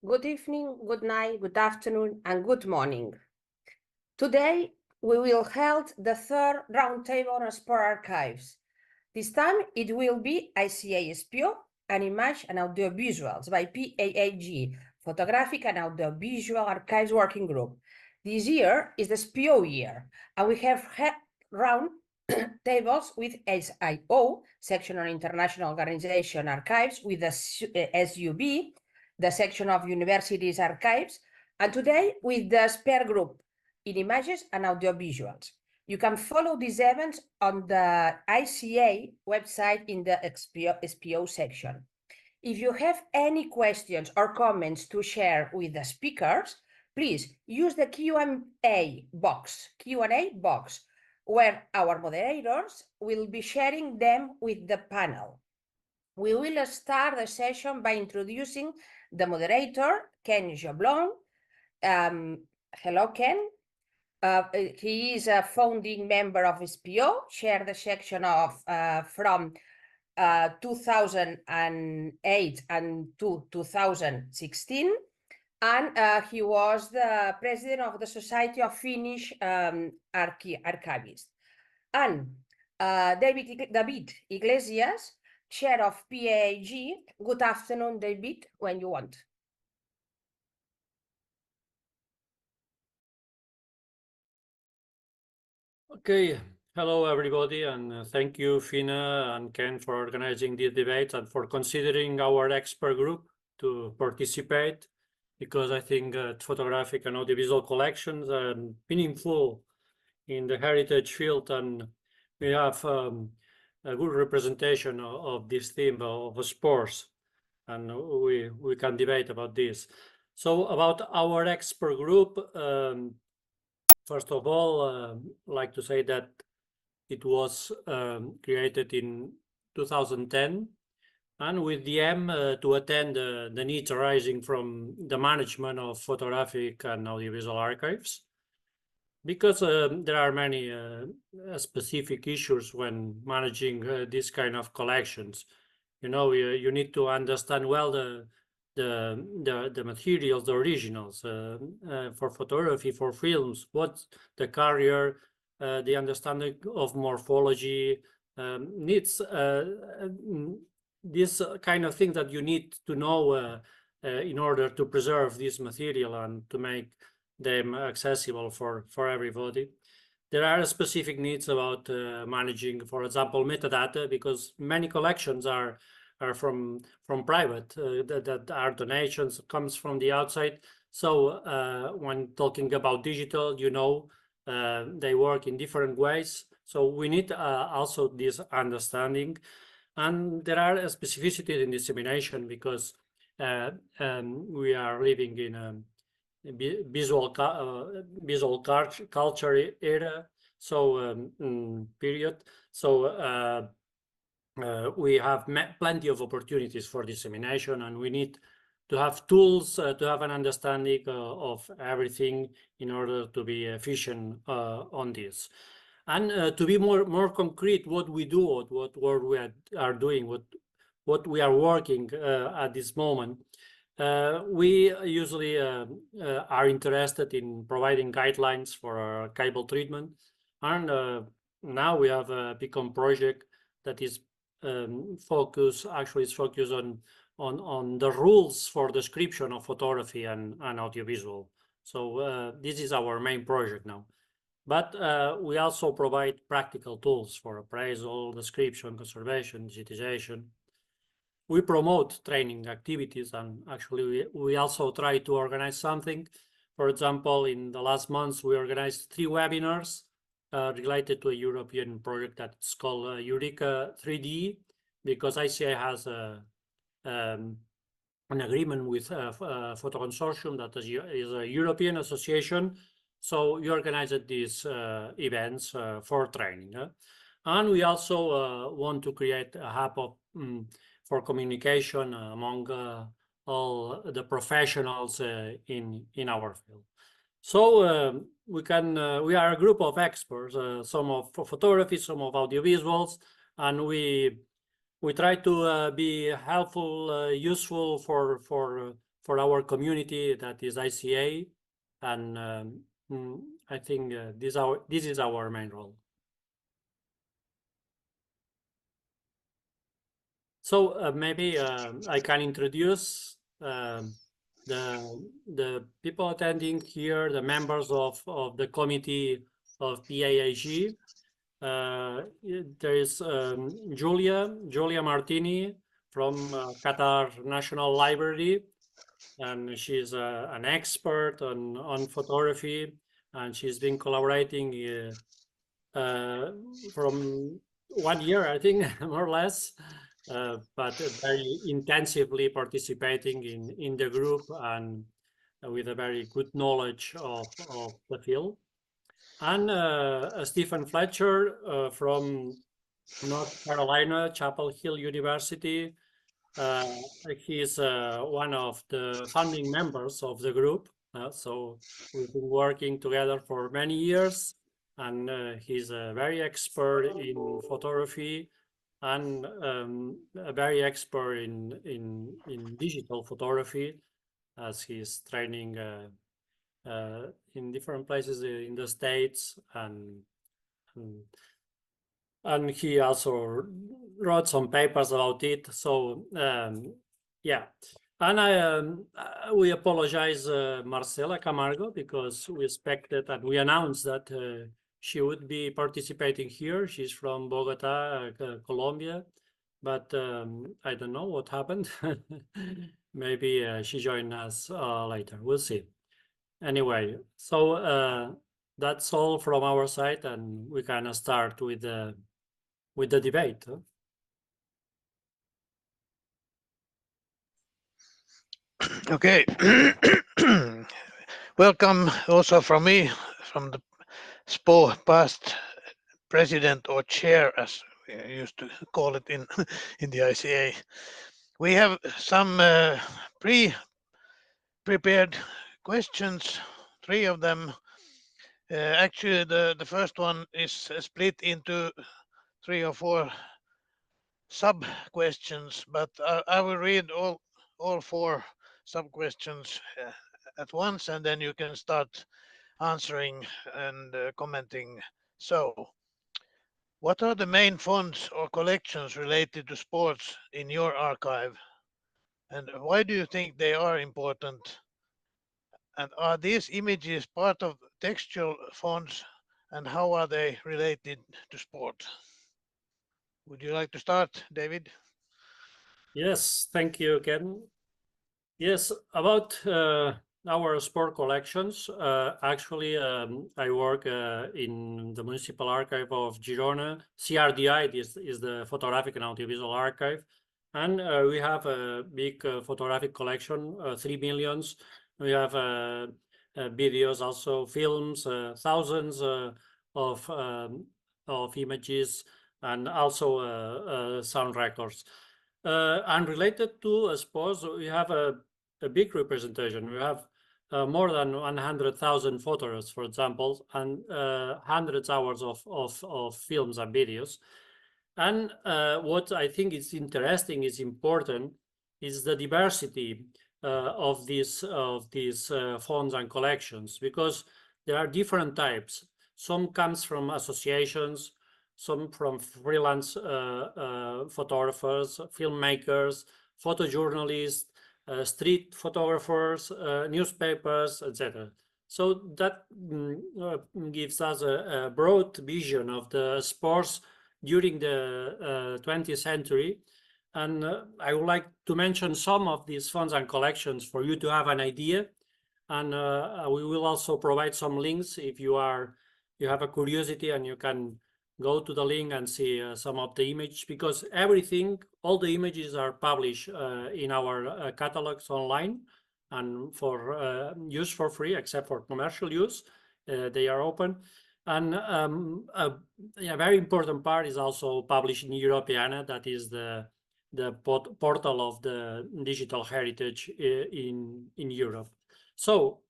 good evening, good night, good afternoon, and good morning. Today, we will hold the third roundtable on sport archives. This time, it will be ICA SPO, and Image and Audiovisuals by PAAG, Photographic and Audiovisual Archives Working Group. This year is the SPO year, and we have round tables with SIO, Section on International Organization Archives, with the SUB, the section of Universities Archives, and today with the SPER group in Images and Audiovisuals. You can follow these events on the ICA website in the SPO section. If you have any questions or comments to share with the speakers, please use the Q&A box, where our moderators will be sharing them with the panel. We will start the session by introducing the moderator, Ken Joblon. Hello, Ken. He is a founding member of SPO, chaired the section of from 2008 and to 2016, and he was the president of the Society of Finnish Archivists. And David Iglesias, chair of PAAG. Good afternoon, David, when you want. Okay, hello everybody, and thank you, Fina and Ken, for organizing this debate and for considering our expert group to participate, because I think photographic and audiovisual collections are meaningful in the heritage field, and we have a good representation of this theme of sports, and we can debate about this. So about our expert group, first of all, I'd like to say that it was created in 2010, and with the aim to attend the needs arising from the management of photographic and audiovisual archives, because there are many specific issues when managing this kind of collections. You know, you need to understand well the materials, the originals for photography, for films, what's the carrier, the understanding of morphology, needs this kind of thing that you need to know in order to preserve this material and to make them accessible for everybody. There are specific needs about managing, for example, metadata, because many collections are from private, that are donations, comes from the outside. So when talking about digital, you know, they work in different ways. So we need also this understanding. And there are specificities in dissemination, because we are living in a visual culture era, so period. So we have plenty of opportunities for dissemination, and we need to have tools to have an understanding of everything in order to be efficient on this. And to be more concrete, what we do, what we are doing, what we are working at this moment. We usually are interested in providing guidelines for our archival treatment, and now we have a Beacon project that is focused on the rules for description of photography and audiovisual. So this is our main project now. But we also provide practical tools for appraisal, description, conservation, digitization. We promote training activities, and actually we also try to organize something. For example, in the last months, we organized 3 webinars related to a European project that's called Eureka 3D, because ICA has an agreement with Photo Consortium, that is a European association. So we organized these events for training. And we also want to create a hub of, for communication among all the professionals in our field. So we are a group of experts, some of photography, some of audiovisuals, and we try to be helpful, useful for for our community that is ICA, and I think this is our main role. So maybe I can introduce the people attending here, the members of the committee of PAAG. There is Julia Martini from Qatar National Library, and she's an expert on photography, and she's been collaborating from 1 year, I think, more or less, but very intensively participating in the group and with a very good knowledge of the field. And Stephen Fletcher from North Carolina, Chapel Hill University. He is one of the founding members of the group. So we've been working together for many years, and he's a very expert in photography and a very expert in digital photography, as he's training in different places in the States, and he also wrote some papers about it. So yeah, and we apologize, Marcela Camargo, because we expected and we announced that she would be participating here. She's from Bogota, Colombia, but I don't know what happened. Maybe she joined us later. We'll see. Anyway, so that's all from our side, and we can start with the debate. Okay. Welcome also from me, from the SPO past president or chair, as we used to call it in the ICA. We have some pre-prepared questions, 3 of them. Actually, the first one is split into 3 or 4 sub questions, but I will read all 4 sub questions at once, and then you can start answering and commenting. So, what are the main fonts or collections related to sports in your archive, and why do you think they are important? And are these images part of textual fonts, and how are they related to sport? Would you like to start, David? Yes, thank you, Ken. Yes, about our sport collections. Actually, I work in the Municipal Archive of Girona. CRDI is the Photographic and Audiovisual Archive. And we have a big photographic collection, 3 millions. We have videos, also films, thousands of images, and also sound records. And related to sports, we have a big representation. We have more than 100,000 photos, for example, and hundreds hours of films and videos. And what I think is interesting, is important, is the diversity of these fonts and collections, because there are different types. Some comes from associations, some from freelance photographers, filmmakers, photojournalists, street photographers, newspapers, etc. So that gives us a broad vision of the sports during the 20th century. And I would like to mention some of these fonts and collections for you to have an idea. And we will also provide some links if you have a curiosity, and you can go to the link and see some of the image, because all the images are published in our catalogs online and for use for free, except for commercial use. They are open. And a very important part is also published in Europeana, that is the portal of the digital heritage in Europe. So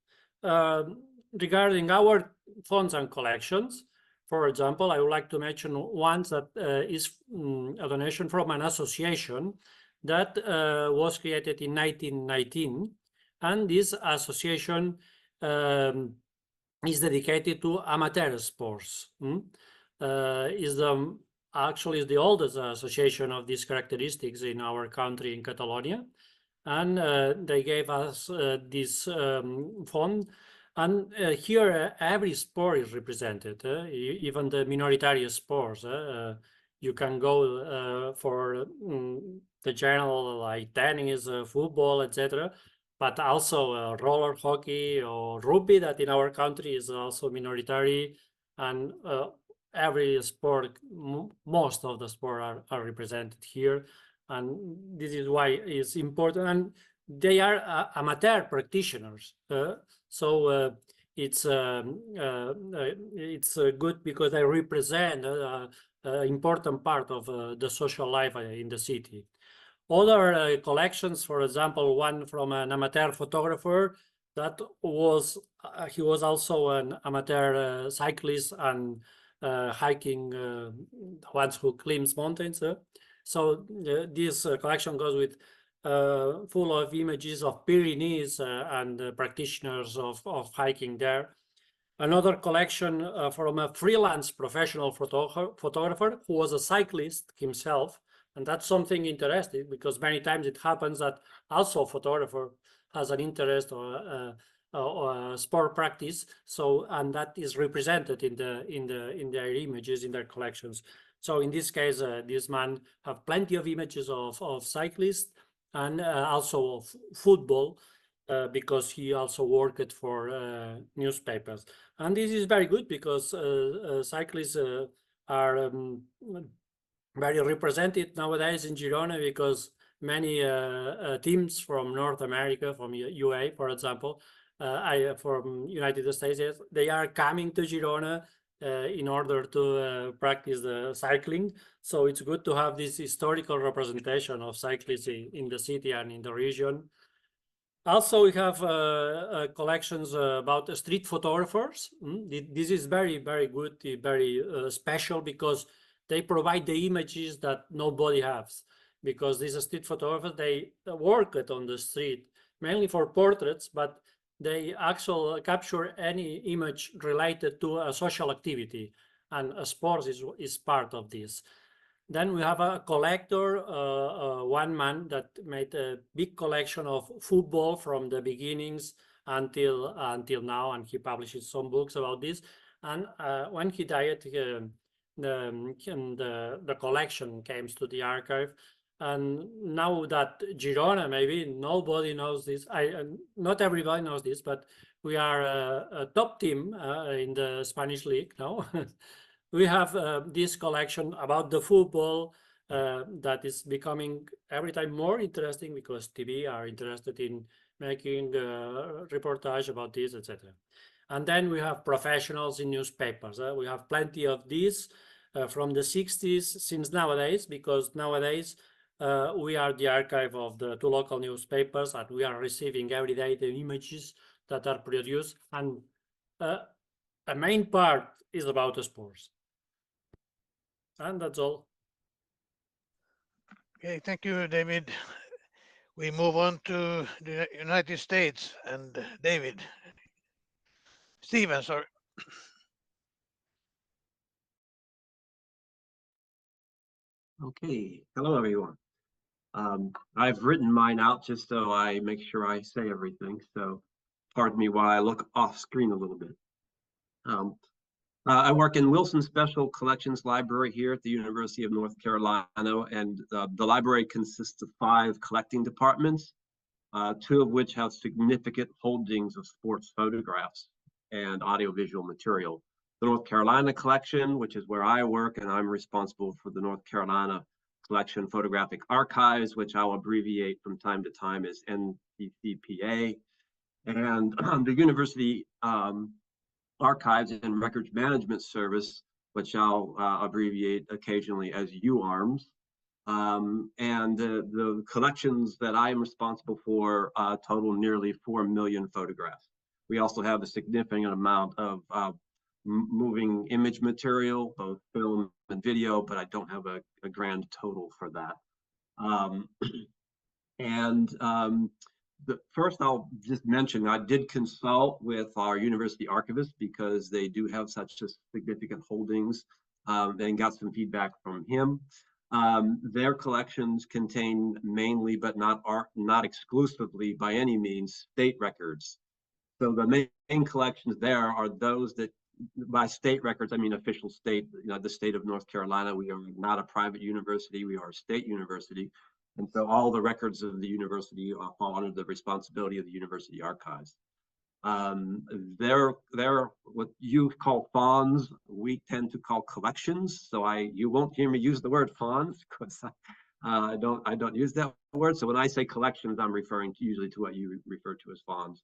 regarding our fonts and collections, for example, I would like to mention one that is a donation from an association that was created in 1919, And this association is dedicated to amateur sports. Actually is the oldest association of these characteristics in our country, in Catalonia. And they gave us this fund. And here every sport is represented, even the minoritarian sports. You can go for the general, like tennis, football, etc., but also roller hockey or rugby, that in our country is also minoritary. And every sport, most of the sport are represented here. And this is why it's important. And they are amateur practitioners. So it's good because they represent an important part of the social life in the city. Other collections, for example, one from an amateur photographer that was, he was also an amateur cyclist and hiking, ones who climbs mountains. So this collection goes with full of images of Pyrenees and practitioners of hiking there. Another collection from a freelance professional photographer who was a cyclist himself. And that's something interesting because many times it happens that also a photographer has an interest or sport practice. So, and that is represented in their images, in their collections. So in this case, this man have plenty of images of cyclists and also of football, because he also worked for newspapers. And this is very good because cyclists are very represented nowadays in Girona, because many teams from North America, from UA, for example, from United States, they are coming to Girona in order to practice the cycling. So it's good to have this historical representation of cyclists in the city and in the region. Also, we have collections about street photographers. This is very, very good, very special, because they provide the images that nobody has. Because these street photographers, they work on the street, mainly for portraits, but they actually capture any image related to a social activity, and sports is part of this. Then we have a collector, one man that made a big collection of football from the beginnings until now, and he publishes some books about this. And when he died, the collection came to the archive. And now that Girona, maybe nobody knows this. Not everybody knows this, but we are a top team in the Spanish league now. We have this collection about the football that is becoming every time more interesting, because TV are interested in making reportage about this, etc. And then we have professionals in newspapers. We have plenty of these from the 60s since nowadays, because nowadays we are the archive of the two local newspapers, and we are receiving every day the images that are produced. And a main part is about the sports. And that's all. Okay, thank you, David. We move on to the United States and David. Steven, sorry. Okay, hello everyone. I've written mine out just so I make sure I say everything. So pardon me while I look off screen a little bit. I work in Wilson Special Collections Library here at the University of North Carolina, and the library consists of 5 collecting departments, 2 of which have significant holdings of sports photographs and audiovisual material. The North Carolina collection, which is where I work, and I'm responsible for the North Carolina Collection Photographic Archives, which I'll abbreviate from time to time as NCCPA, and the University Archives and Records Management Service, which I'll abbreviate occasionally as UARMS. And the collections that I am responsible for total nearly 4 million photographs. We also have a significant amount of moving image material, both film and video, but I don't have a grand total for that. First, I'll just mention I did consult with our university archivist because they do have such a significant holdings, and got some feedback from him. Their collections contain mainly, but not exclusively by any means, state records. So the main collections there are those that, by state records, I mean official state, the state of North Carolina. We are not a private university, we are a state university. And so all the records of the university fall under the responsibility of the university archives. They're what you call fawns, we tend to call collections. So you won't hear me use the word fawns because I don't use that word. So when I say collections, I'm referring usually to what you refer to as fawns.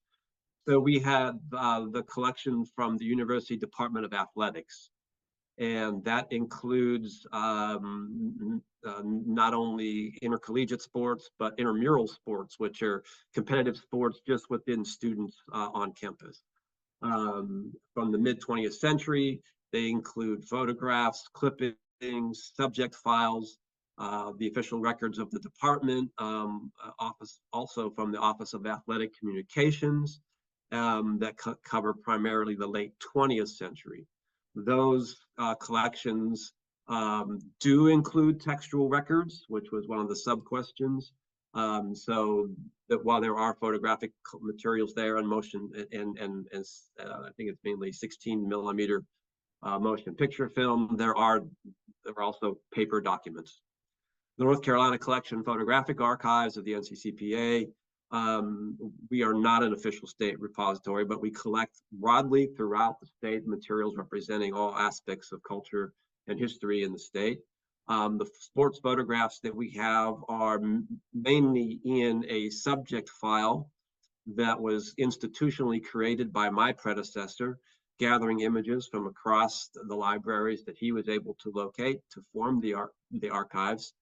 So we had the collection from the University Department of Athletics, and that includes not only intercollegiate sports, but intramural sports, which are competitive sports just within students on campus. From the mid-20th century, they include photographs, clippings, subject files, the official records of the department, office, also from the Office of Athletic Communications, that cover primarily the late 20th century. Those collections do include textual records, which was one of the sub-questions. So that while there are photographic materials there and motion and I think it's mainly 16 millimeter motion picture film, there are also paper documents. The North Carolina Collection Photographic Archives of the NCCPA. We are not an official state repository, but we collect broadly throughout the state materials representing all aspects of culture and history in the state. The sports photographs that we have are mainly in a subject file that was institutionally created by my predecessor, gathering images from across the libraries that he was able to locate to form the archives.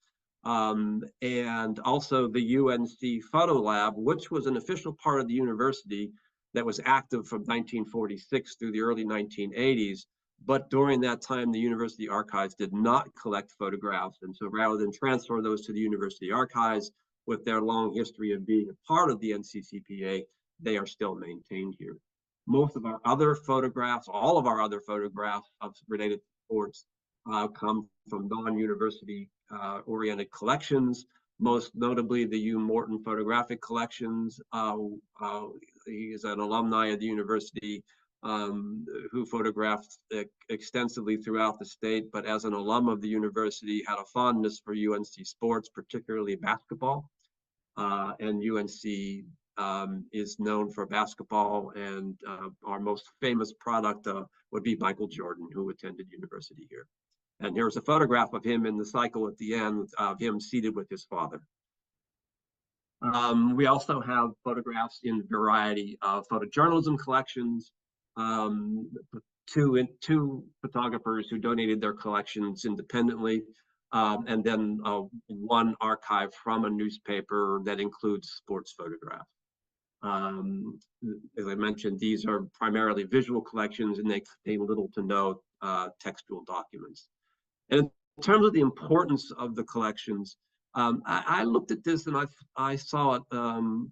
And also the UNC Photo Lab, which was an official part of the university that was active from 1946 through the early 1980s. But during that time, the university archives did not collect photographs. And so rather than transfer those to the university archives with their long history of being a part of the NCCPA, they are still maintained here. Most of our other photographs, all of our other photographs of related sports come from non-university oriented collections, most notably the Hugh Morton photographic collections. He is an alumni of the university who photographed extensively throughout the state, but as an alum of the university had a fondness for UNC sports, particularly basketball. And UNC is known for basketball, and our most famous product would be Michael Jordan, who attended university here. And here's a photograph of him in the cycle at the end of him seated with his father. We also have photographs in a variety of photojournalism collections. Two photographers who donated their collections independently, and then one archive from a newspaper that includes sports photographs. As I mentioned, these are primarily visual collections, and they contain little to no textual documents. And in terms of the importance of the collections, I looked at this and I saw it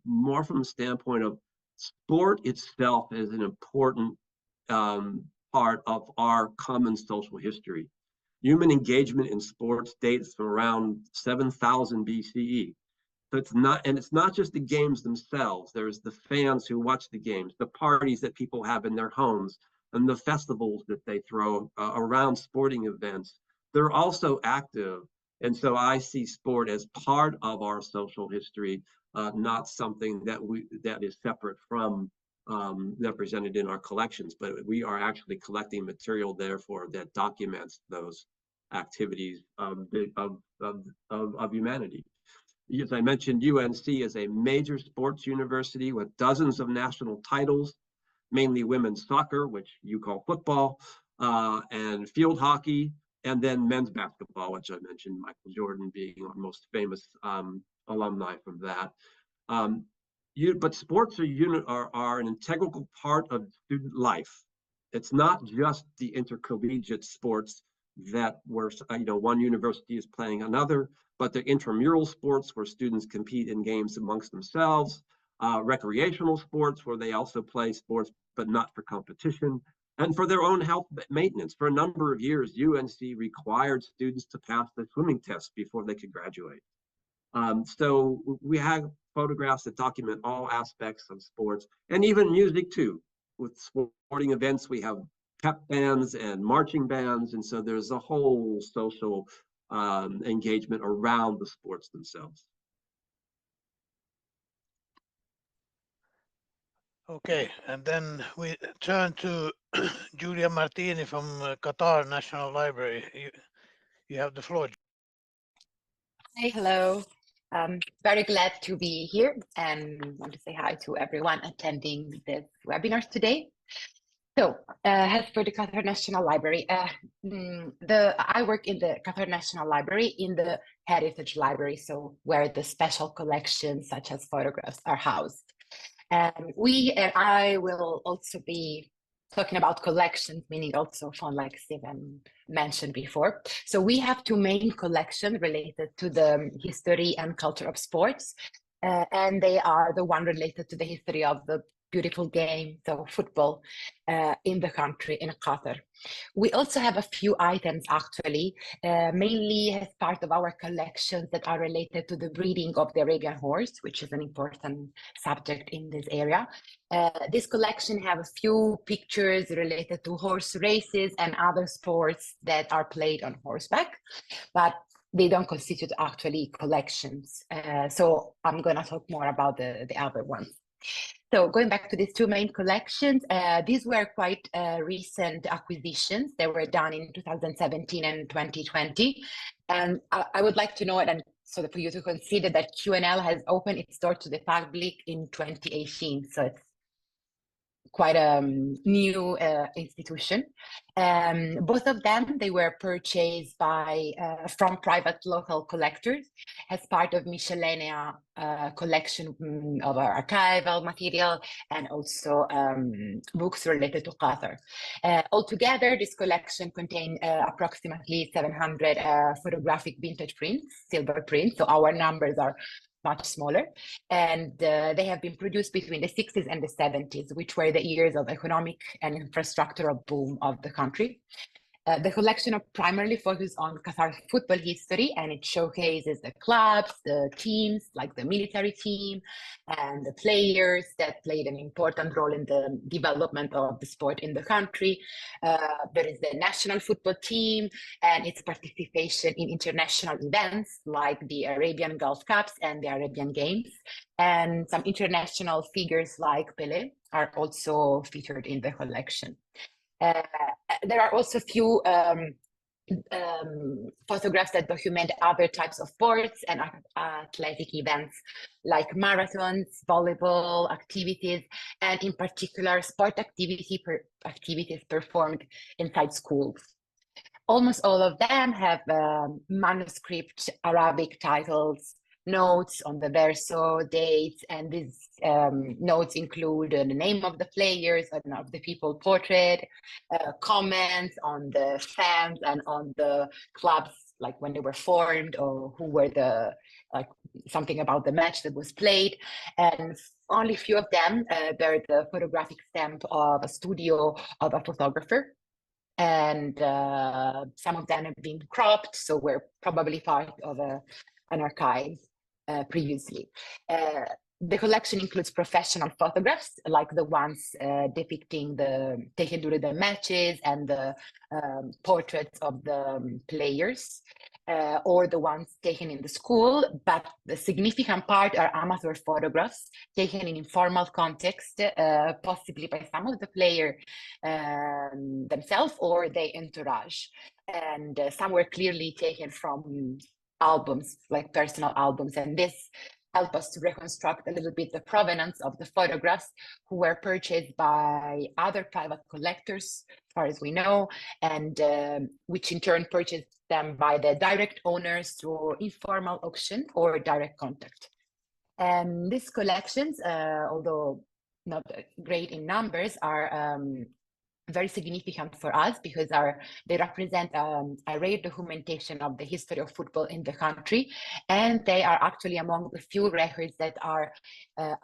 more from the standpoint of sport itself as an important part of our common social history. Human engagement in sports dates from around 7000 BCE. So it's not just the games themselves. There's the fans who watch the games, the parties that people have in their homes, and the festivals that they throw around sporting events. They're also active. And so I see sport as part of our social history, not something that is separate from represented in our collections, but we are actually collecting material, therefore, that documents those activities of humanity. As I mentioned, UNC is a major sports university with dozens of national titles, mainly women's soccer, which you call football, and field hockey, and then men's basketball, which I mentioned, Michael Jordan being our most famous alumni from that. But sports are an integral part of student life. It's not just the intercollegiate sports that were, one university is playing another, but the intramural sports where students compete in games amongst themselves, recreational sports where they also play sports, but not for competition, and for their own health maintenance. For a number of years, UNC required students to pass the swimming test before they could graduate. So we have photographs that document all aspects of sports and even music too. With sporting events, we have pep bands and marching bands, and so there's a whole social engagement around the sports themselves. Okay, and then we turn to Julia Martini from Qatar National Library. You have the floor. Hey, hello. Very glad to be here and want to say hi to everyone attending this webinar today. So, as for the Qatar National Library, I work in the Qatar National Library in the Heritage Library, so where the special collections such as photographs are housed. And I will also be talking about collections, meaning also fun, like Steven mentioned before. So we have two main collections related to the history and culture of sports, and they are the one related to the history of the beautiful game, so football, in the country, in Qatar. We also have a few items actually, mainly as part of our collections that are related to the breeding of the Arabian horse, which is an important subject in this area. This collection have a few pictures related to horse races and other sports that are played on horseback, but they don't constitute actually collections. So I'm gonna talk more about the other ones. So going back to these two main collections, these were quite recent acquisitions. They were done in 2017 and 2020. And I would like to know it, and so that for you to consider that QNL has opened its door to the public in 2018. So it's quite a new institution. Both of them, they were purchased by from private local collectors as part of miscellanea collection of our archival material and also books related to Qatar. Altogether, this collection contained approximately 700 photographic vintage prints, silver prints, so our numbers are much smaller, and they have been produced between the 60s and the 70s, which were the years of economic and infrastructural boom of the country. The collection primarily focuses on Qatar's football history, and it showcases the clubs, the teams, like the military team, and the players that played an important role in the development of the sport in the country. There is the national football team and its participation in international events like the Arabian Gulf Cups and the Arabian Games. And some international figures like Pelé are also featured in the collection. There are also a few photographs that document other types of sports and athletic events like marathons, volleyball activities, and in particular sport activities performed inside schools. Almost all of them have manuscript Arabic titles, notes on the verso, dates, and these notes include the name of the players and of the people portrayed, comments on the fans and on the clubs, like when they were formed or who were like something about the match that was played. And only a few of them bear the photographic stamp of a studio of a photographer. And some of them have been cropped, so were probably part of an archive previously. The collection includes professional photographs, like the ones depicting taken during the matches and the portraits of the players, or the ones taken in the school, but the significant part are amateur photographs taken in informal context, possibly by some of the players themselves or their entourage. And some were clearly taken from albums, like personal albums, and this help us to reconstruct a little bit the provenance of the photographs who were purchased by other private collectors, as far as we know, and which in turn purchased them by the direct owners through informal auction or direct contact. And these collections, although not great in numbers, are very significant for us because they represent a rare documentation of the history of football in the country, and they are actually among the few records that are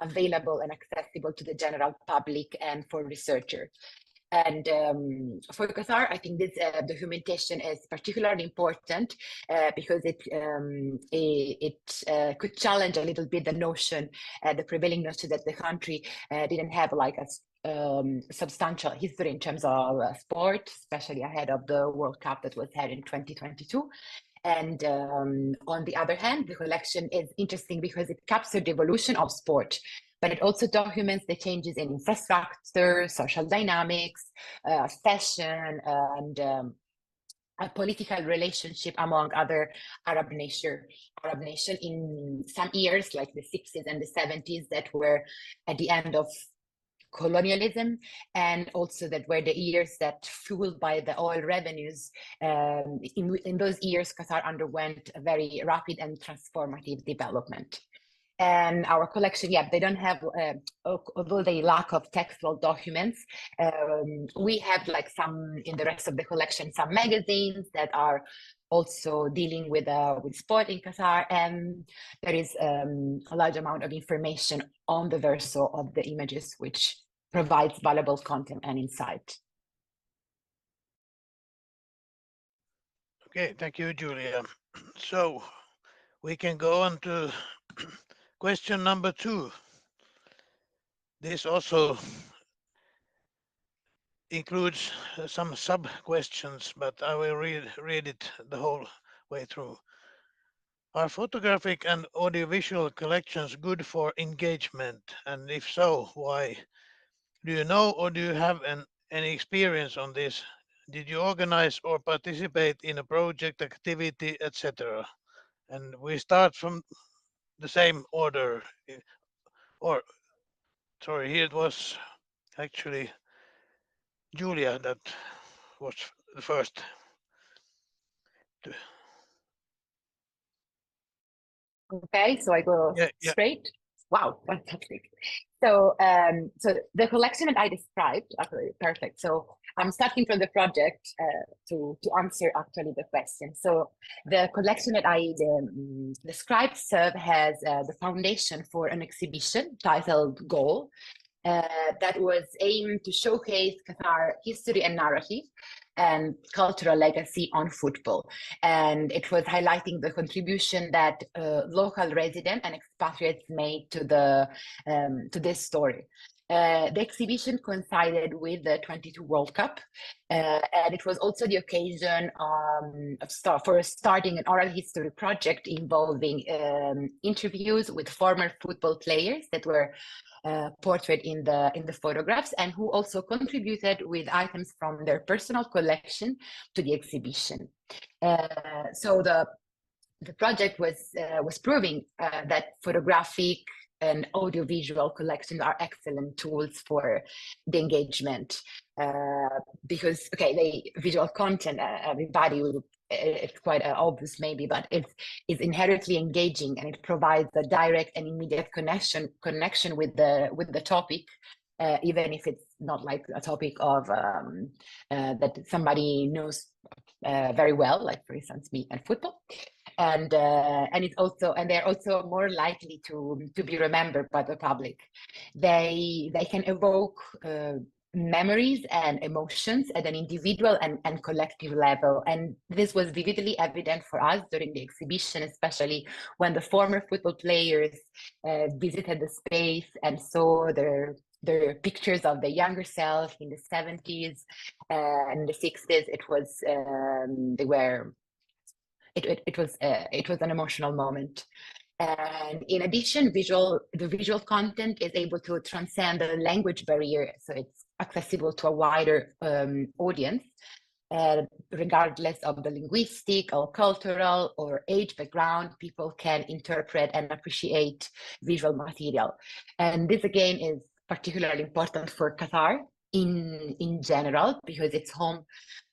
available and accessible to the general public and for researchers. And for Qatar, I think this documentation is particularly important because it could challenge a little bit the notion, the prevailing notion that the country didn't have like a substantial history in terms of sport, especially ahead of the World Cup that was held in 2022. And on the other hand, the collection is interesting because it captured the evolution of sport, but it also documents the changes in infrastructure, social dynamics, fashion, and a political relationship among other Arab nation in some years, like the 60s and the 70s, that were at the end of colonialism, and also that were the years that, fueled by the oil revenues, in those years Qatar underwent a very rapid and transformative development. And our collection, yeah, they don't have, although they lack of textual documents, we have like some in the rest of the collection, some magazines that are also dealing with sport in Qatar, and there is a large amount of information on the verso of the images, which provides valuable content and insight. Okay, thank you, Julia. So we can go on to question number 2. This also includes some sub-questions, but I will read it the whole way through. Are photographic and audiovisual collections good for engagement? And if so, why? Do you know or do you have any experience on this? Did you organize or participate in a project, activity, etc.? And we start from the same order. Or, sorry, here it was actually Julia that was the first. Okay, so I go Yeah. straight. Wow, fantastic. So, so the collection that I described, actually, perfect. So I'm starting from the project to answer actually the question. So the collection that I described served as the foundation for an exhibition titled Goal, that was aimed to showcase Qatar history and narrative and cultural legacy on football. And it was highlighting the contribution that local residents and expatriates made to this story. The exhibition coincided with the 22 World Cup, and it was also the occasion for starting an oral history project involving interviews with former football players that were portrayed in the photographs, and who also contributed with items from their personal collection to the exhibition. So the project was proving that photographic and audiovisual collections are excellent tools for the engagement, because the visual content, everybody will, it's quite obvious maybe, but it's inherently engaging, and it provides a direct and immediate connection with the topic, even if it's not like a topic of that somebody knows very well, like for instance me and football. And it's also, and they're also more likely to be remembered by the public. They can evoke memories and emotions at an individual and collective level. And this was vividly evident for us during the exhibition, especially when the former football players visited the space and saw their pictures of the younger self in the 70s and the 60s. It was it was an emotional moment. And in addition, the visual content is able to transcend the language barrier, so it's accessible to a wider audience, regardless of the linguistic or cultural or age background. People can interpret and appreciate visual material. And this again is particularly important for Qatar in general, because it's home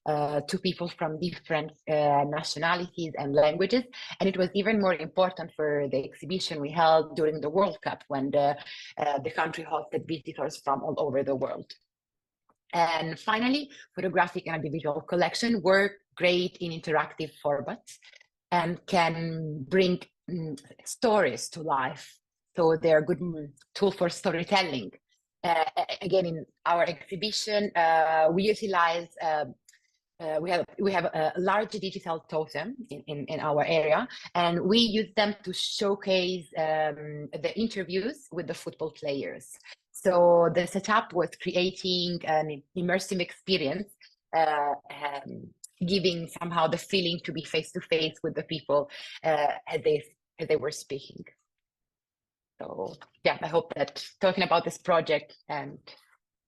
to people from different nationalities and languages. And it was even more important for the exhibition we held during the World Cup, when the country hosted visitors from all over the world. And finally, photographic and audiovisual collection work great in interactive formats and can bring stories to life. So they're a good tool for storytelling. Again, in our exhibition, we utilize we have a large digital totem in our area, and we use them to showcase the interviews with the football players. So the setup was creating an immersive experience, giving somehow the feeling to be face to face with the people as they were speaking. So yeah, I hope that talking about this project, and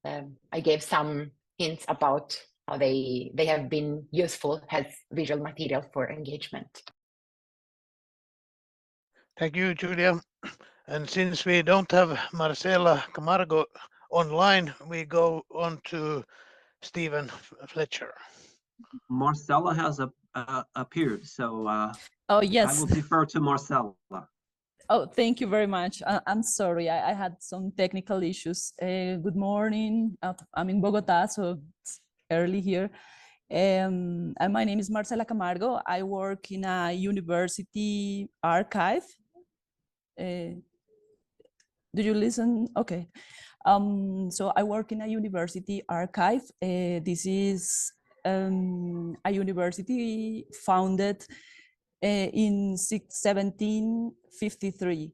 I gave some hints about how they have been useful as visual material for engagement. Thank you, Julia. And since we don't have Marcela Camargo online, we go on to Stephen Fletcher. Marcella has appeared, so Oh, I yes. will defer to Marcella. Oh, thank you very much. I'm sorry, I had some technical issues. Good morning. I'm in Bogota, so it's early here. And my name is Marcela Camargo. I work in a university archive. Do you listen? Okay. So I work in a university archive. This is a university founded in 1753.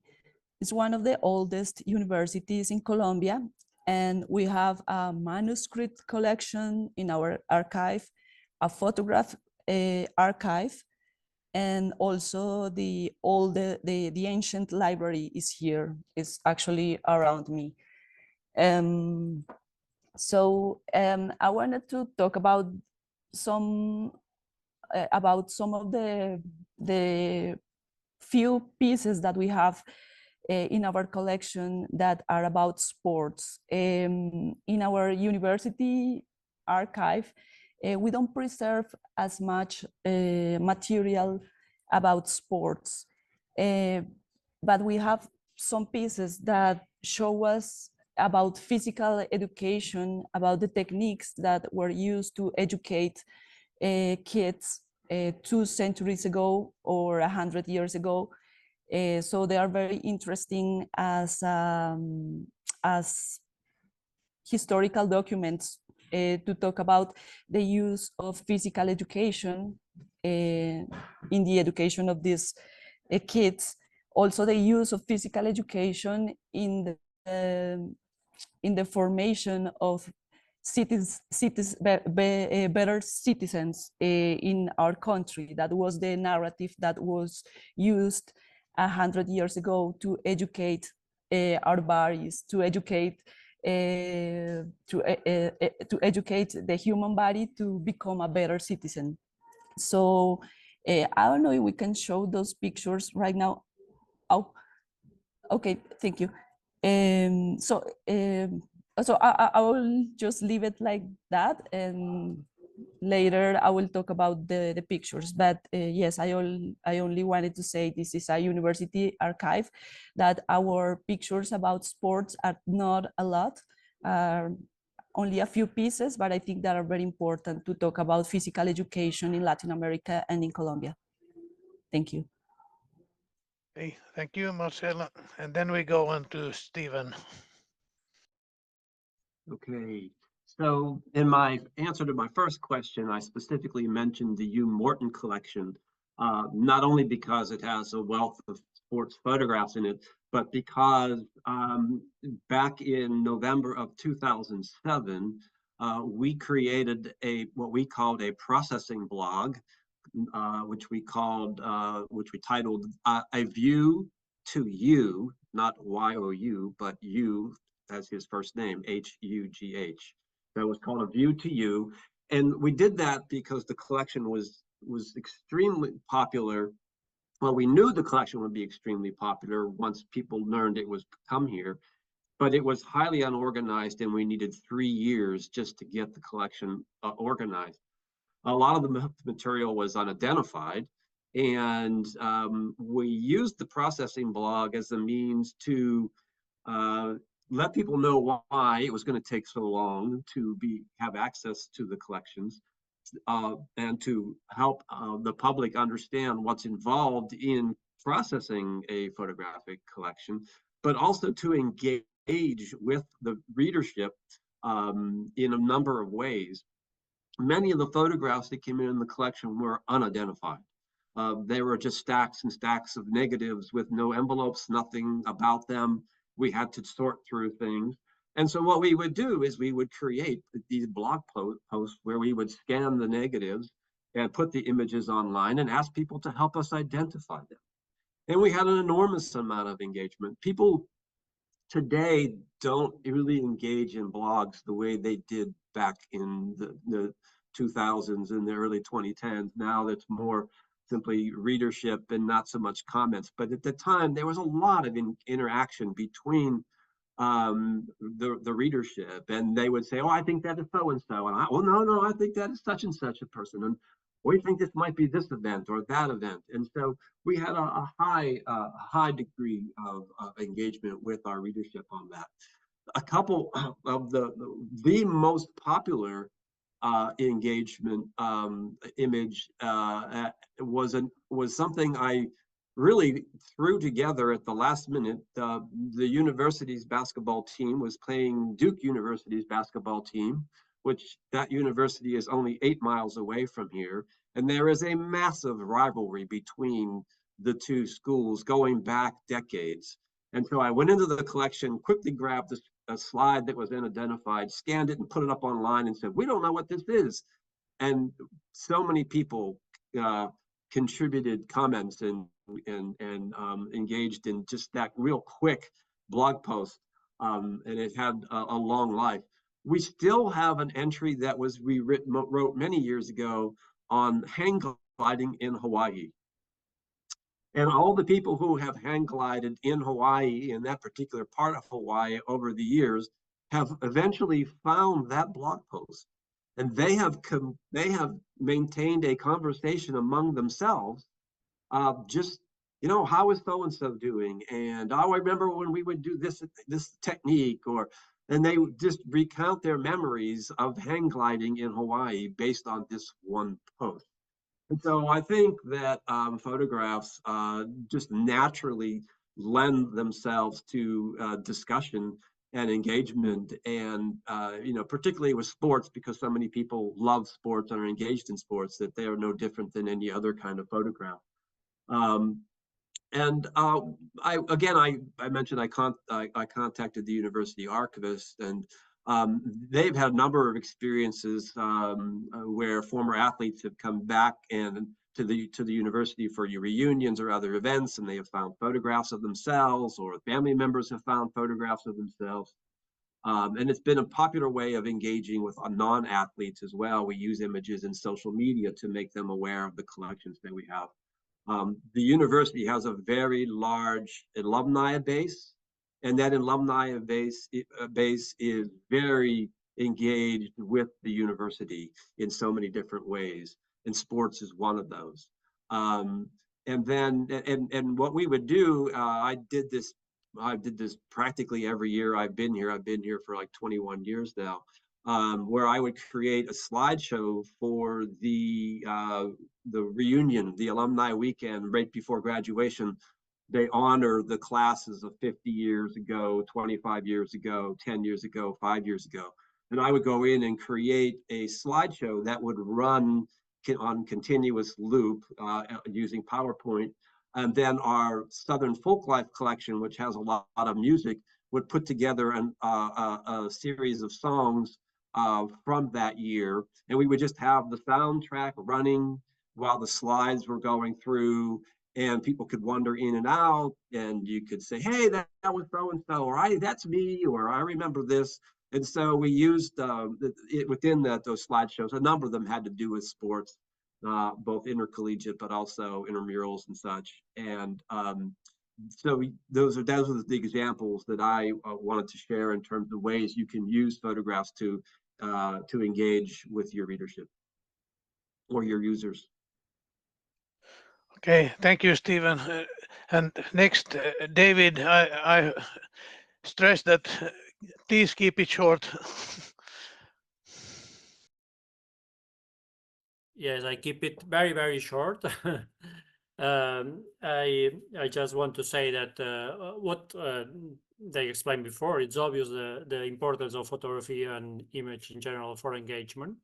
It's one of the oldest universities in Colombia, and we have a manuscript collection in our archive, a photograph archive, and also the ancient library is here. It's actually around me. So I wanted to talk about some of the few pieces that we have in our collection that are about sports. In our university archive, we don't preserve as much material about sports, but we have some pieces that show us about physical education, about the techniques that were used to educate kids 2 centuries ago or 100 years ago. So they are very interesting as historical documents to talk about the use of physical education in the education of these kids. Also, the use of physical education in the formation of better citizens in our country. That was the narrative that was used 100 years ago to educate our bodies, to educate the human body to become a better citizen. So I don't know if we can show those pictures right now. Oh, okay, thank you. So I will just leave it like that, and later I will talk about the pictures. But yes, I only wanted to say this is a university archive, that our pictures about sports are not a lot, only a few pieces, but I think that are very important to talk about physical education in Latin America and in Colombia. Thank you. Okay, thank you, Marcela. And then we go on to Stephen. Okay, so in my answer to my first question, I specifically mentioned the Hugh Morton collection, not only because it has a wealth of sports photographs in it, but because back in November of 2007, we created what we called a processing blog, which we titled A View to You, not Y-O-U, but you as his first name, H-U-G-H. So it was called A View to You. And we did that because the collection was extremely popular. Well, we knew the collection would be extremely popular once people learned it was come here, but it was highly unorganized, and we needed 3 years just to get the collection organized. A lot of the material was unidentified, and we used the processing blog as a means to let people know why it was going to take so long to have access to the collections, and to help the public understand what's involved in processing a photographic collection, but also to engage with the readership in a number of ways. Many of the photographs that came in the collection were unidentified. They were just stacks and stacks of negatives with no envelopes, nothing about them. We had to sort through things. And so what we would do is we would create these blog posts where we would scan the negatives and put the images online and ask people to help us identify them. And we had an enormous amount of engagement. People today don't really engage in blogs the way they did back in the 2000s and the early 2010s. Now that's more simply readership and not so much comments. But at the time, there was a lot of interaction between the readership, and they would say, "Oh, I think that is so and so," and "Oh, no, I think that is such and such a person," and we think this might be this event or that event. And so we had a high degree of engagement with our readership on that. A couple of the most popular engagement image was something I really threw together at the last minute. The university's basketball team was playing Duke University's basketball team, which that university is only 8 miles away from here. And there is a massive rivalry between the two schools going back decades. And so I went into the collection, quickly grabbed a slide that was unidentified, scanned it and put it up online and said, "We don't know what this is." And so many people contributed comments and engaged in just that real quick blog post. And it had a long life. We still have an entry that was wrote many years ago on hang gliding in Hawaii. And all the people who have hang glided in Hawaii, in that particular part of Hawaii over the years, have eventually found that blog post. And they have maintained a conversation among themselves just, how is so-and-so doing? And I remember when we would do this technique, and they would just recount their memories of hang gliding in Hawaii based on this one post. And so I think that photographs just naturally lend themselves to discussion and engagement, and particularly with sports, because so many people love sports and are engaged in sports, that they are no different than any other kind of photograph. I mentioned I contacted the university archivist, and they've had a number of experiences where former athletes have come back and to the university for reunions or other events, and they have found photographs of themselves, or family members have found photographs of themselves. And it's been a popular way of engaging with non-athletes as well. We use images in social media to make them aware of the collections that we have. The university has a very large alumni base, and that alumni base is very engaged with the university in so many different ways, and sports is one of those. And what we would do, I did this practically every year I've been here for like 21 years now, where I would create a slideshow for the reunion, the alumni weekend right before graduation. They honor the classes of 50 years ago, 25 years ago, 10 years ago, 5 years ago. And I would go in and create a slideshow that would run on continuous loop using PowerPoint. And then our Southern Folklife collection, which has a lot of music, would put together a series of songs from that year. And we would just have the soundtrack running while the slides were going through, and people could wander in and out, and you could say, "Hey, that was so-and-so," or "That's me," or "I remember this." And so we used within those slideshows, a number of them had to do with sports, both intercollegiate, but also intramurals and such. And so those are the examples that I wanted to share in terms of ways you can use photographs to engage with your readership or your users. Okay, thank you, Stephen. And next, David, I stress that please keep it short. Yes, I keep it very, very short. I just want to say that what they explained before, it's obvious the importance of photography and image in general for engagement.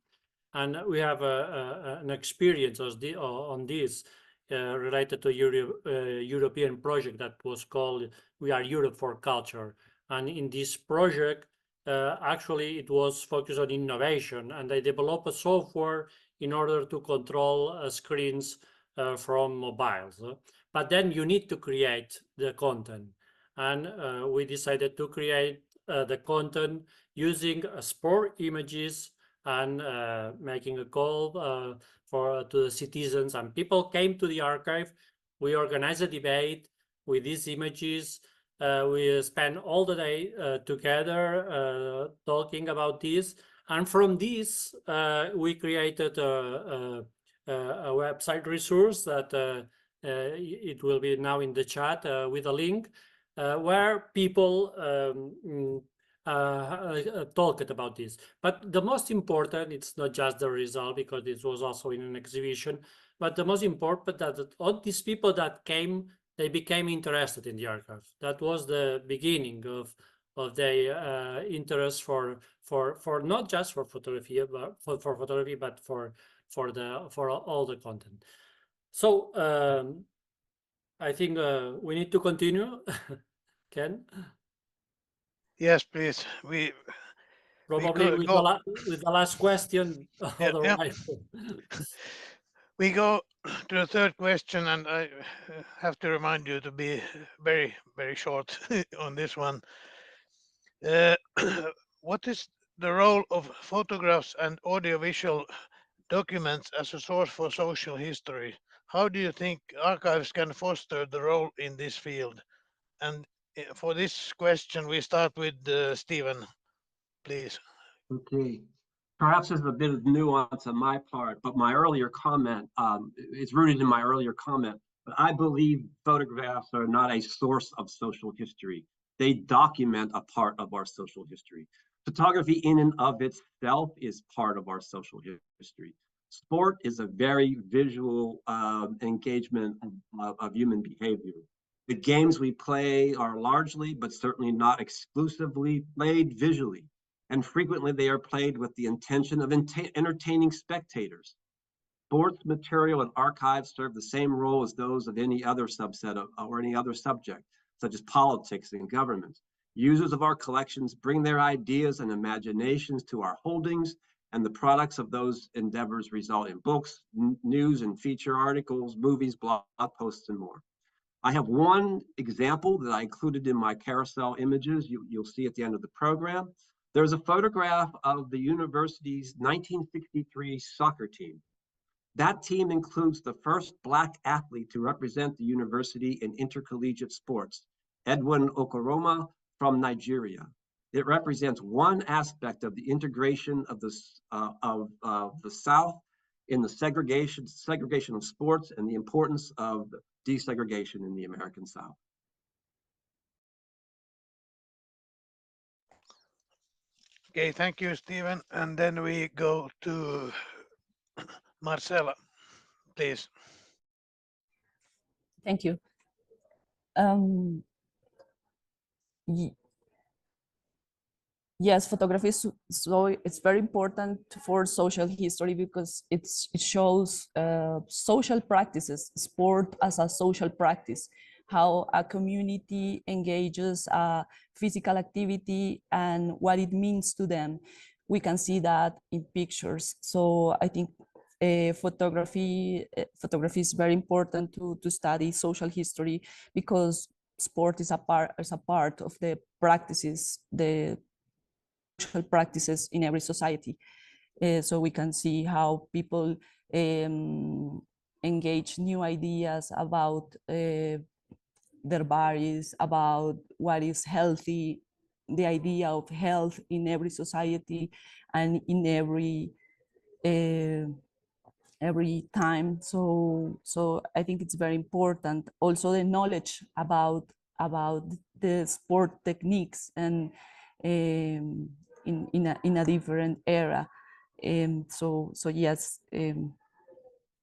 And we have an experience on this related to European project that was called We Are Europe for Culture. And in this project, actually, it was focused on innovation, and they developed a software in order to control screens from mobiles. But then you need to create the content. And we decided to create the content using sport images and making a call to the citizens. And people came to the archive. We organized a debate with these images. We spent all the day together talking about this. And from this, we created a website resource that it will be now in the chat with a link where people talked about this. But the most important, it's not just the result, because this was also in an exhibition, but the most important that all these people that came, they became interested in the archive. That was the beginning of their interest for not just for photography, but for photography, but for all the content. So I think we need to continue. Ken? Yes, please. We Probably go, with the last question. Yeah, yeah. Otherwise, we go to the third question, and I have to remind you to be very, very short on this one. What is the role of photographs and audiovisual documents as a source for social history? How do you think archives can foster the role in this field? And for this question, we start with Stephen, please. Okay. Perhaps there's a bit of nuance on my part, but my earlier comment is rooted in my earlier comment. But I believe photographs are not a source of social history. They document a part of our social history. Photography in and of itself is part of our social history. Sport is a very visual engagement of human behavior. The games we play are largely, but certainly not exclusively, played visually, and frequently they are played with the intention of entertaining spectators. Sports material and archives serve the same role as those of any other subset or any other subject, such as politics and government. Users of our collections bring their ideas and imaginations to our holdings, and the products of those endeavors result in books, news and feature articles, movies, blog posts, and more. I have one example that I included in my carousel images you'll see at the end of the program. There's a photograph of the university's 1963 soccer team. That team includes the first Black athlete to represent the university in intercollegiate sports, Edwin Okoroma from Nigeria. It represents one aspect of the integration of the South in the segregation of sports and the importance of desegregation in the American South. Okay, thank you, Stephen. And then we go to Marcela, please. Thank you. Yes, photography is so it's very important for social history because it shows social practices, sport as a social practice, how a community engages physical activity and what it means to them. We can see that in pictures. So I think photography is very important to study social history because sport is a part of the practices, the social practices in every society. So we can see how people engage new ideas about their bodies, about what is healthy, the idea of health in every society and in every time. So I think it's very important. Also the knowledge about about the sport techniques and in a different era. So yes,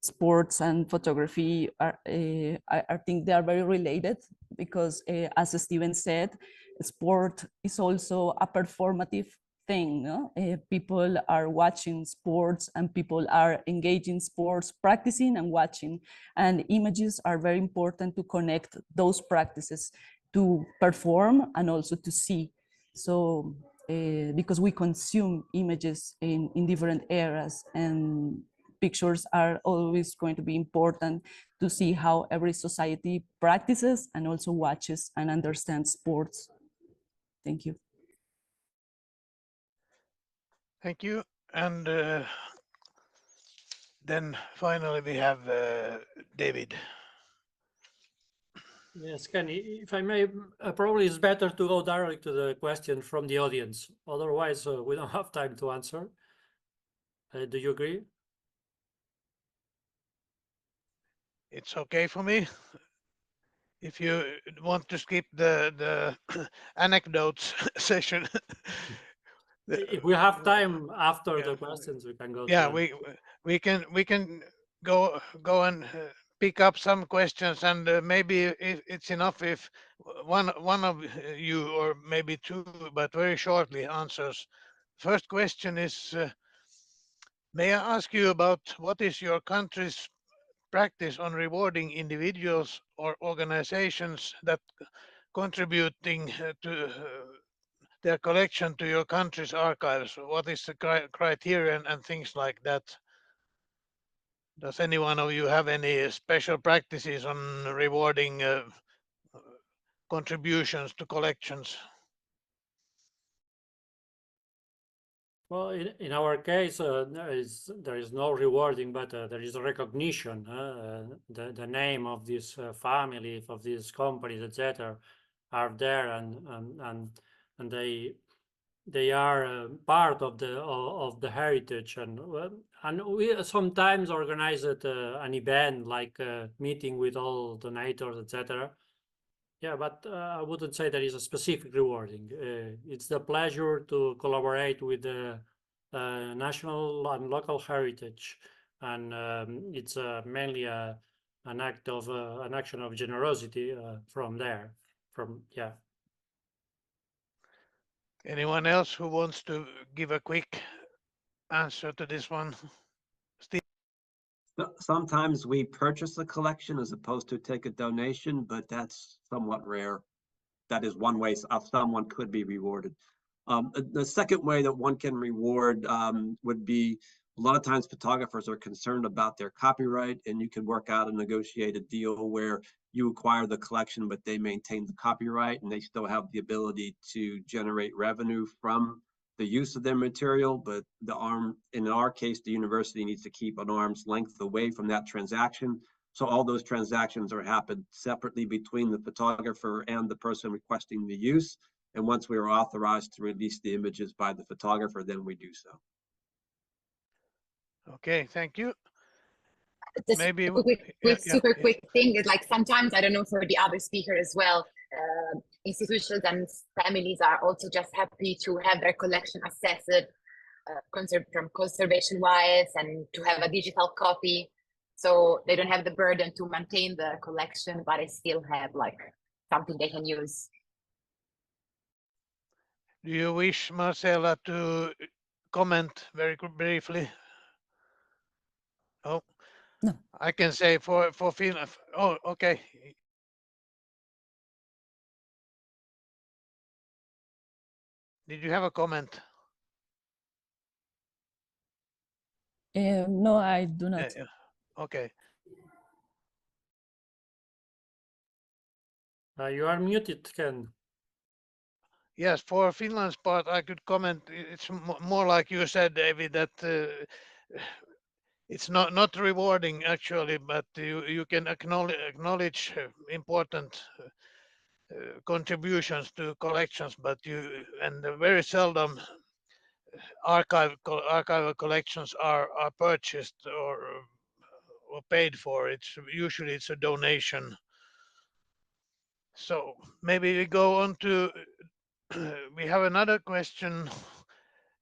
sports and photography are, I think they are very related because as Steven said, sport is also a performative thing. No? People are watching sports and people are engaging sports, practicing and watching, and images are very important to connect those practices to perform and also to see. So because we consume images in different eras, and pictures are always going to be important to see how every society practices and also watches and understands sports. Thank you. Thank you. And then finally we have David. Yes, Ken, if I may, probably it's better to go directly to the question from the audience. Otherwise, we don't have time to answer. Do you agree? It's okay for me. If you want to skip the anecdotes session. If we have time after Yeah. the questions, we can go Yeah, to it. we can go and pick up some questions, and maybe it's enough if one of you, or maybe two, but very shortly, answers. First question is, may I ask you about what is your country's practice on rewarding individuals or organizations that contributing to their collection to your country's archives? What is the criterion and things like that? Does any one of you have any special practices on rewarding contributions to collections? Well, in our case, there is no rewarding, but there is a recognition. The name of this family, of these companies, etc., are there, and they are part of the heritage, and we sometimes organize an event like a meeting with all donators, etc. Yeah, but I wouldn't say there is a specific rewarding. It's the pleasure to collaborate with the national and local heritage, and it's mainly an action of generosity from there. Yeah. Anyone else who wants to give a quick answer to this one? Sometimes we purchase a collection as opposed to take a donation, but that's somewhat rare. That is one way someone could be rewarded. The second way that one can reward would be, a lot of times photographers are concerned about their copyright, and you can work out a negotiated deal where you acquire the collection, but they maintain the copyright and they still have the ability to generate revenue from the use of their material. But in our case, the university needs to keep an arm's length away from that transaction. So all those transactions are happened separately between the photographer and the person requesting the use. And once we are authorized to release the images by the photographer, then we do so. Okay, thank you. Just Maybe super quick thing is, like, sometimes, I don't know, for the other speaker as well, institutions and families are also just happy to have their collection assessed from conservation wise, and to have a digital copy, so they don't have the burden to maintain the collection, but they still have like something they can use. Do you wish Marcela to comment very briefly? Oh, No. I can say for Finland. Oh, okay. Did you have a comment? No, I do not. Okay. You are muted, Ken. Yes, for Finland's part, I could comment. It's more like you said, David, that it's not rewarding actually, but you can acknowledge important contributions to collections, but very seldom archival collections are purchased or paid for. It's usually a donation. So maybe we go on to, we have another question.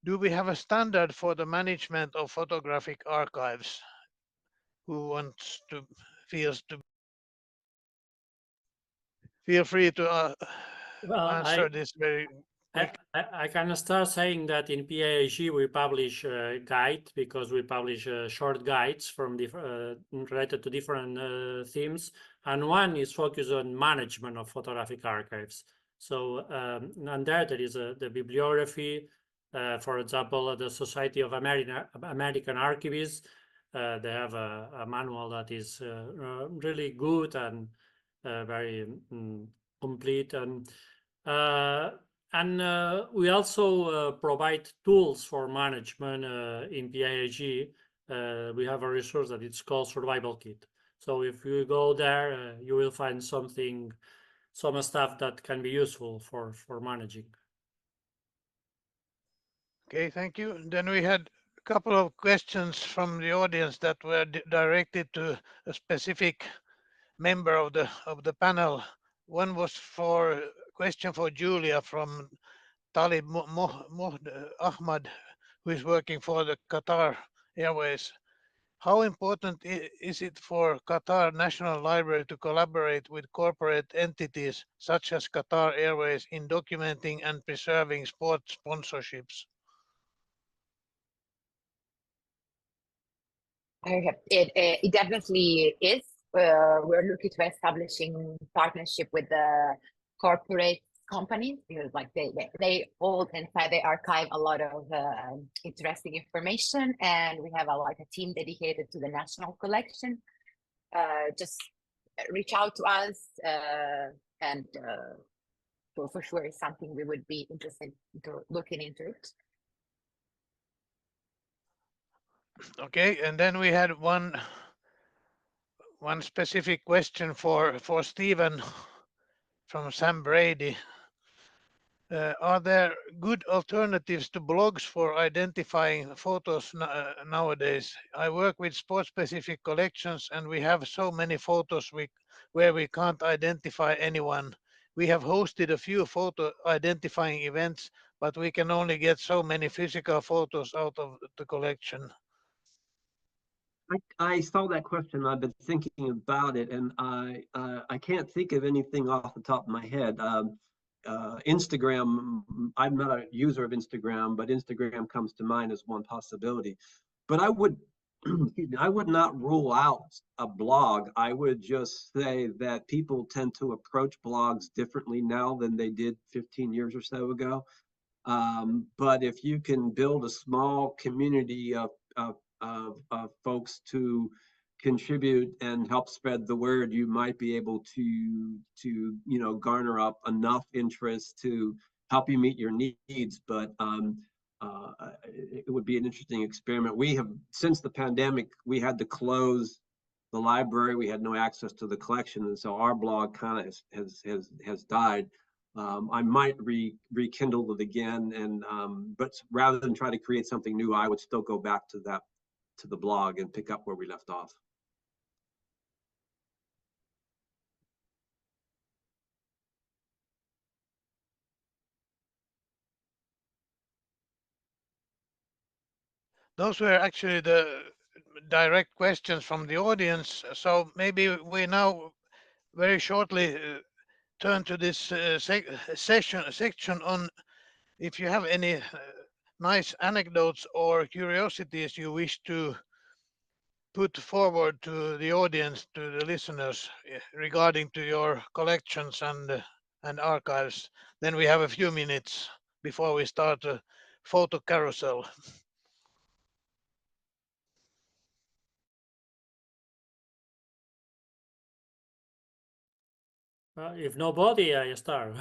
Do we have a standard for the management of photographic archives? Who wants to, feel free to Well, answer this very quick. I can start saying that in PAAG we publish a guide, because we publish short guides from related to different themes, and one is focused on management of photographic archives. So and there is the bibliography. For example, the Society of American Archivists. They have a manual that is really good and very complete, and we also provide tools for management in PAAG. We have a resource that it's called Survival Kit. So if you go there, you will find some stuff that can be useful for managing. Okay, thank you. Then we had a couple of questions from the audience that were directed to a specific member of the panel. One was for question for Julia from Talib Ahmad, who is working for the Qatar Airways. How important is it for Qatar National Library to collaborate with corporate entities such as Qatar Airways in documenting and preserving sports sponsorships? It definitely is. We're looking to establishing partnership with the corporate companies, because like they hold inside the archive a lot of interesting information, and we have like a team dedicated to the national collection. Just reach out to us, and for sure is something we would be interested in looking into it. Okay, and then we had one specific question for Stephen from Sam Brady. Are there good alternatives to blogs for identifying photos nowadays? I work with sport-specific collections, and we have so many photos where we can't identify anyone. We have hosted a few photo identifying events, but we can only get so many physical photos out of the collection. I saw that question. I've been thinking about it, and I can't think of anything off the top of my head. Instagram, I'm not a user of Instagram, but Instagram comes to mind as one possibility. But I would I would not rule out a blog. I would just say that people tend to approach blogs differently now than they did 15 years or so ago. But if you can build a small community of folks to contribute and help spread the word, you might be able to garner up enough interest to help you meet your needs. But it would be an interesting experiment. We have, since the pandemic, we had to close the library. We had no access to the collection, and so our blog kind of has died. I might rekindle it again, and but rather than try to create something new, I would still go back to the blog and pick up where we left off. Those were actually the direct questions from the audience. So maybe we now very shortly turn to this section on if you have any nice anecdotes or curiosities you wish to put forward to the audience, to the listeners, regarding to your collections and archives. Then we have a few minutes before we start a photo carousel. If nobody, I start.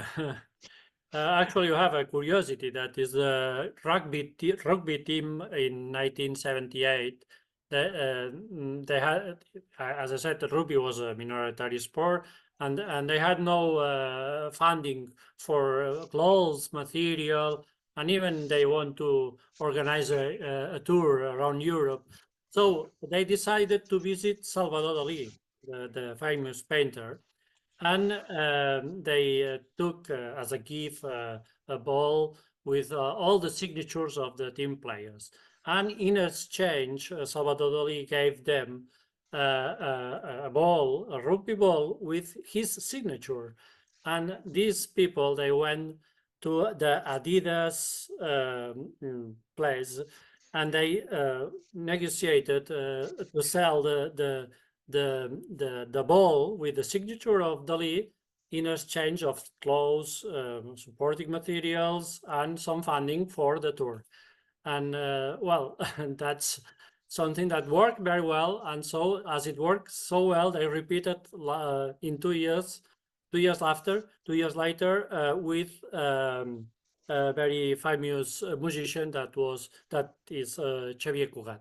Actually, you have a curiosity that is the rugby team in 1978. They had, as I said, the rugby was a minority sport, and they had no funding for clothes, material, and even they want to organize a tour around Europe. So they decided to visit Salvador Dali, the famous painter. And they took as a gift a ball with all the signatures of the team players. And in exchange, Salvador Dali gave them a ball, a rugby ball with his signature. And these people, they went to the Adidas place, and they negotiated to sell the ball with the signature of Dali in exchange of clothes, supporting materials, and some funding for the tour. And well, that's something that worked very well. And so as it worked so well, they repeated in 2 years, 2 years later, with a very famous musician that is Xavier Cugat.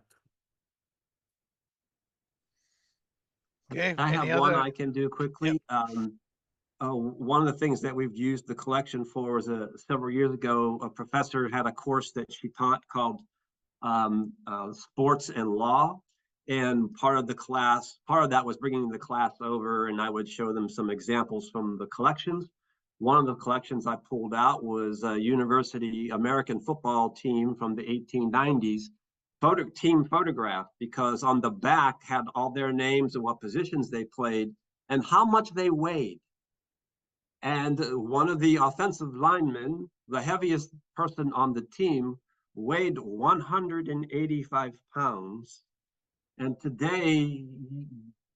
Okay, I have any one other? I can do quickly. One of the things that we've used the collection for is several years ago, a professor had a course that she taught called Sports and Law. And part of that was bringing the class over, and I would show them some examples from the collections. One of the collections I pulled out was a university American football team from the 1890s, team photograph, because on the back had all their names and what positions they played and how much they weighed. And one of the offensive linemen, the heaviest person on the team, weighed 185 pounds. And today,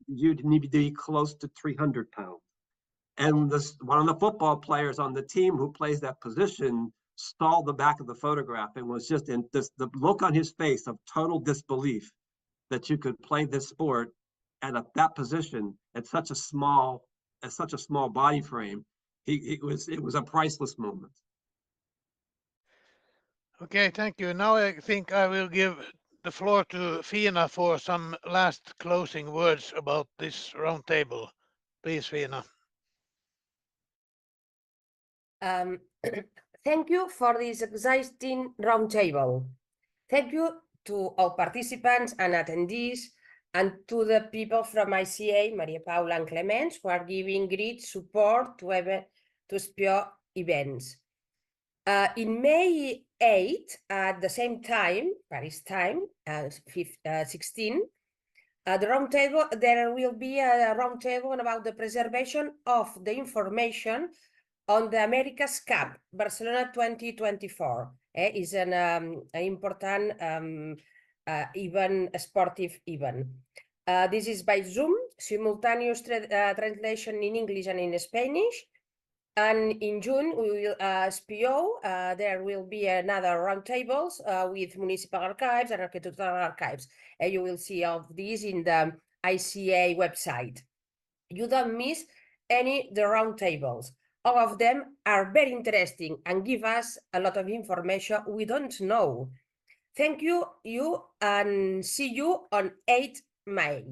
you'd need to be close to 300 pounds. And one of the football players on the team who plays that position saw the back of the photograph and was just in the look on his face of total disbelief that you could play this sport at that position at such a small body frame. It was a priceless moment. Okay, thank you. Now I think I will give the floor to Fina for some last closing words about this roundtable. Please, Fina. Thank you for this exciting roundtable. Thank you to all participants and attendees, and to the people from ICA, Maria Paula and Clemens, who are giving great support to SPIO events. In May 8, at the same time, Paris time, 16, there will be a roundtable about the preservation of the information on the America's Cup, Barcelona 2024. Is an important sportive event. This is by Zoom, simultaneous translation in English and in Spanish. And in June, we will SPO, there will be another roundtables with municipal archives and architectural archives. You will see all of these in the ICA website. You don't miss any of the roundtables. All of them are very interesting and give us a lot of information we don't know. Thank you, and see you on 8 May.